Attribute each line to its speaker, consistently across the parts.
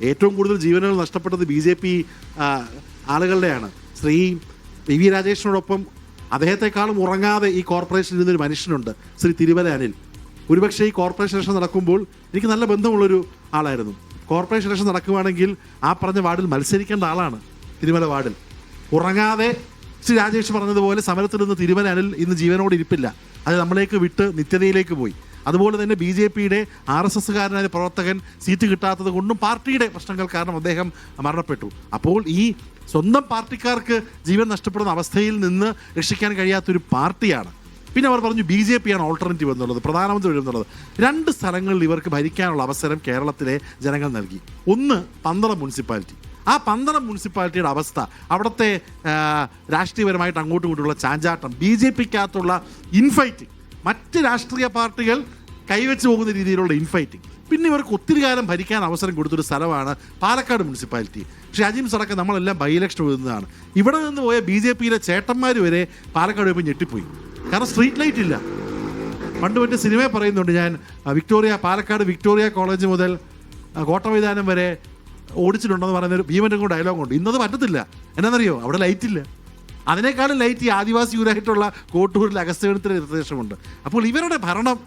Speaker 1: ഏറ്റവും കൂടുതൽ ജീവനുകൾ നഷ്ടപ്പെട്ടത് BJP ആളുകളുടെയാണ്. ശ്രീ PV രാജേഷിനോടൊപ്പം അദ്ദേഹത്തെക്കാളും ഉറങ്ങാതെ ഈ കോർപ്പറേഷനിൽ ഇരുന്നൊരു മനുഷ്യനുണ്ട്, ശ്രീ തിരുവല്ല അനിൽ. ഒരുപക്ഷെ ഈ കോർപ്പറേഷൻ ഇലക്ഷൻ നടക്കുമ്പോൾ എനിക്ക് നല്ല ബന്ധമുള്ളൊരു ആളായിരുന്നു. കോർപ്പറേഷൻ ഇലക്ഷൻ നടക്കുകയാണെങ്കിൽ ആ പറഞ്ഞ വാർഡിൽ മത്സരിക്കേണ്ട ആളാണ് തിരുമല വാർഡിൽ. ഉറങ്ങാതെ ശ്രീ രാജേഷ് പറഞ്ഞതുപോലെ സമരത്തിൽ നിന്ന് തിരുമല അനിൽ ഇന്ന് ജീവനോട് ഇരിപ്പില്ല. അത് നമ്മളേക്ക് വിട്ട് നിത്യതയിലേക്ക് പോയി. അതുപോലെ തന്നെ BJPയുടെ RSSകാരനായ പ്രവർത്തകൻ സീറ്റ് കിട്ടാത്തത് കൊണ്ടും പാർട്ടിയുടെ പ്രശ്നങ്ങൾ കാരണം അദ്ദേഹം മരണപ്പെട്ടു. അപ്പോൾ ഈ സ്വന്തം പാർട്ടിക്കാർക്ക് ജീവൻ നഷ്ടപ്പെടുന്ന അവസ്ഥയിൽ നിന്ന് രക്ഷിക്കാൻ കഴിയാത്തൊരു പാർട്ടിയാണ്. പിന്നെ അവർ പറഞ്ഞു BJPയാണ് ഓൾട്ടർനേറ്റീവ് എന്നുള്ളത്, പ്രധാനമന്ത്രി എന്നുള്ളത്. 2 സ്ഥലങ്ങളിൽ ഇവർക്ക് ഭരിക്കാനുള്ള അവസരം കേരളത്തിലെ ജനങ്ങൾ നൽകി. ഒന്ന് പന്തളം മുനിസിപ്പാലിറ്റി. ആ പന്തളം മുനിസിപ്പാലിറ്റിയുടെ അവസ്ഥ, അവിടുത്തെ രാഷ്ട്രീയപരമായിട്ട് അങ്ങോട്ടും ഇങ്ങോട്ടുള്ള ചാഞ്ചാട്ടം, BJPക്കകത്തുള്ള ഇൻഫൈറ്റിംഗ്, മറ്റ് രാഷ്ട്രീയ പാർട്ടികൾ കൈവച്ച് പോകുന്ന രീതിയിലുള്ള ഇൻഫൈറ്റിംഗ്. പിന്നെ ഇവർക്ക് ഒത്തിരി കാലം ഭരിക്കാൻ അവസരം കൊടുത്തൊരു സ്ഥലമാണ് പാലക്കാട് മുനിസിപ്പാലിറ്റി. പക്ഷേ അജിംസ് അടക്കം നമ്മളെല്ലാം ബൈ ഇലക്ഷൻ എഴുതുന്നതാണ്. ഇവിടെ നിന്ന് പോയ BJPയിലെ ചേട്ടന്മാർ വരെ പാലക്കാട് പോയി ഞെട്ടിപ്പോയി. കാരണം സ്ട്രീറ്റ് ലൈറ്റ് ഇല്ല. പണ്ട് മറ്റേ സിനിമയെ പറയുന്നുണ്ട് ഞാൻ, പാലക്കാട് വിക്ടോറിയ കോളേജ് മുതൽ കോട്ടമൈതാനം വരെ ഓടിച്ചിട്ടുണ്ടെന്ന് പറയുന്നൊരു ഭീമൻ്റെ കൂടെ ഡയലോഗുണ്ട്. ഇന്നത് പറ്റത്തില്ല. എന്നാണെന്നറിയോ? അവിടെ ലൈറ്റ് ഇല്ല. അതിനേക്കാളും ലൈറ്റ് ഈ ആദിവാസി ഊരായിട്ടുള്ള കോട്ടൂരിൽ അഗസ്ത്യവനത്തിന് നിർദ്ദേശമുണ്ട്. അപ്പോൾ ഇവരുടെ ഭരണം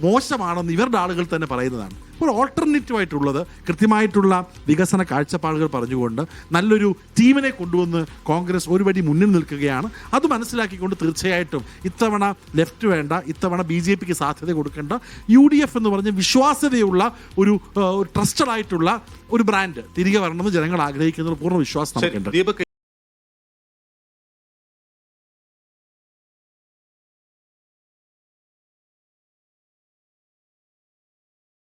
Speaker 1: മോശമാണെന്ന് ഇവരുടെ ആളുകൾ തന്നെ പറയുന്നതാണ്. ഒരു ഓൾട്ടർനേറ്റീവായിട്ടുള്ളത് കൃത്യമായിട്ടുള്ള വികസന കാഴ്ചപ്പാടുകൾ പറഞ്ഞുകൊണ്ട് നല്ലൊരു ടീമിനെ കൊണ്ടുവന്ന് കോൺഗ്രസ് ഒരുപടി മുന്നിൽ നിൽക്കുകയാണ്. അത് മനസ്സിലാക്കിക്കൊണ്ട് തീർച്ചയായിട്ടും ഇത്തവണ ലെഫ്റ്റ് വേണ്ട, ഇത്തവണ BJPക്ക് സാധ്യത കൊടുക്കേണ്ട, UDF എന്ന് പറഞ്ഞ വിശ്വാസ്യതയുള്ള ഒരു ട്രസ്റ്റഡ് ആയിട്ടുള്ള ഒരു ബ്രാൻഡ് തിരികെ വരണമെന്ന് ജനങ്ങൾ ആഗ്രഹിക്കുന്ന പൂർണ്ണ വിശ്വാസം നമുക്കുണ്ട്.